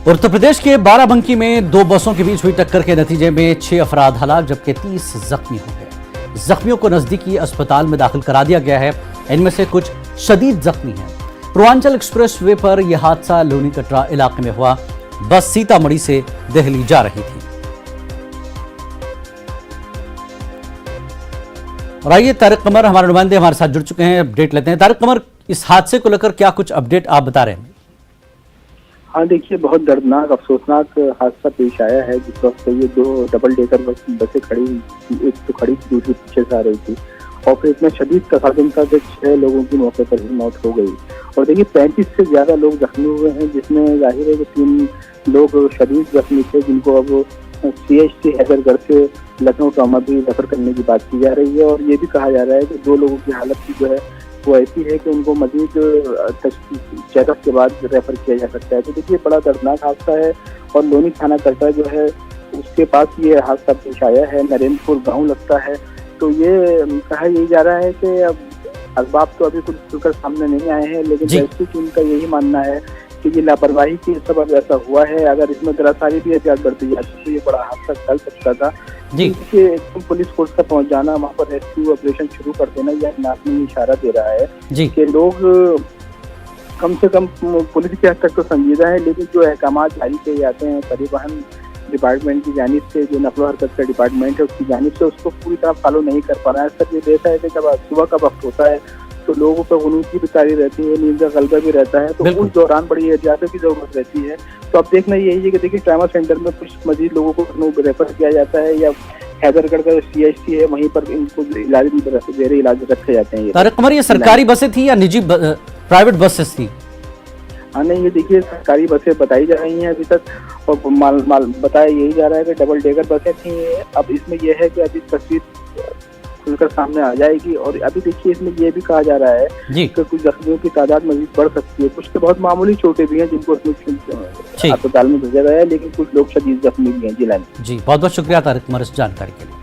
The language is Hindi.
उत्तर प्रदेश के बाराबंकी में दो बसों के बीच हुई टक्कर के नतीजे में 6 अफराद हलाक जबकि 30 जख्मी हो गए। जख्मियों को नजदीकी अस्पताल में दाखिल करा दिया गया है। इनमें से कुछ शदीद जख्मी हैं। पूर्वांचल एक्सप्रेस वे पर यह हादसा लोनी कटरा इलाके में हुआ। बस सीतामढ़ी से दिल्ली जा रही थी। और आइए तारिक कमर हमारे नुमाइंदे हमारे साथ जुड़ चुके हैं, अपडेट लेते हैं। तारिक कमर, इस हादसे को लेकर क्या कुछ अपडेट आप बता रहे हैं? हाँ देखिए, बहुत दर्दनाक अफसोसनाक हादसा पेश आया है। जिस वक्त ये दो डबल डेकर बसें खड़ी हुई थी, एक तो खड़ी थी, दूसरी पीछे से आ रही थी और फिर इतना शदीद तसादुम था कि 6 लोगों की मौके पर ही मौत हो गई। और देखिए 35 से ज्यादा लोग जख्मी हुए हैं, जिसमें जाहिर है कि 3 लोग शदीद जख्मी थे, जिनको अब CHC हैदरगढ़ से लखनऊ ट्रॉमा भी रेफर करने की बात की जा रही है। और ये भी कहा जा रहा है कि 2 लोगों की हालत की जो है वो ऐसी है कि उनको मजीद चेकअप के बाद रेफर किया जा सकता है। तो देखिए बड़ा दर्दनाक हादसा है और लोनी थाना कटरा जो है उसके पास ये हादसा पेश आया है। नरेंद्रपुर गांव लगता है। तो ये कहा यही जा रहा है कि अब असबाब तो अभी कुछ खुलकर सामने नहीं आए हैं, लेकिन जैसे कि उनका यही मानना है कि ये लापरवाही के सबब ऐसा हुआ है। अगर इसमें जरा सारी भी एहतियात बरती जाती तो ये बड़ा हादसा टल सकता था। एकदम पुलिस फोर्स का पहुंच जाना, वहाँ पर रेस्क्यू ऑपरेशन शुरू कर देना, यह नाज़मीन इशारा दे रहा है कि लोग कम से कम पुलिस के हद तक तो संजीदा है, लेकिन जो अहकाम जारी किए जाते हैं परिवहन डिपार्टमेंट की जानिब से, जो नकलो हरकत का डिपार्टमेंट है उसकी जानिब से, उसको पूरी तरह फॉलो नहीं कर पा रहा है। सर ये देता है कि जब सुबह का वक्त होता है तो लोगों पर गुनूद की भी तारी रहती है, नींद का गलबा भी रहता है, तो उस दौरान बड़ी एहतियातों की जरूरत रहती है। तो अब देखना यही है कि देखिए ट्रामा सेंटर में कुछ मजीद लोगों को रेफर किया जाता है या हैदरगढ़ का CHC है वहीं पर इनको इलाज जेरे इलाज रखे जाते हैं। तारिक कमर, ये सरकारी बसें थी या निजी प्राइवेट बसेस थी? हाँ नहीं, ये देखिए सरकारी बसें बताई जा रही हैं अभी तक और माल बताया यही जा रहा है कि डबल डेकर बसें थी। अब इसमें यह है कि अभी तस्वीर खुलकर सामने आ जाएगी और अभी देखिए इसमें यह भी कहा जा रहा है कि कुछ जख्मियों की तादाद मजीद बढ़ सकती है। कुछ तो बहुत मामूली चोटें भी हैं जिनको अस्पताल में भेजा गया है, लेकिन कुछ लोग शदीद जख्मी भी हैं। जी बहुत बहुत शुक्रिया तारिक कमर इस जानकारी के लिए।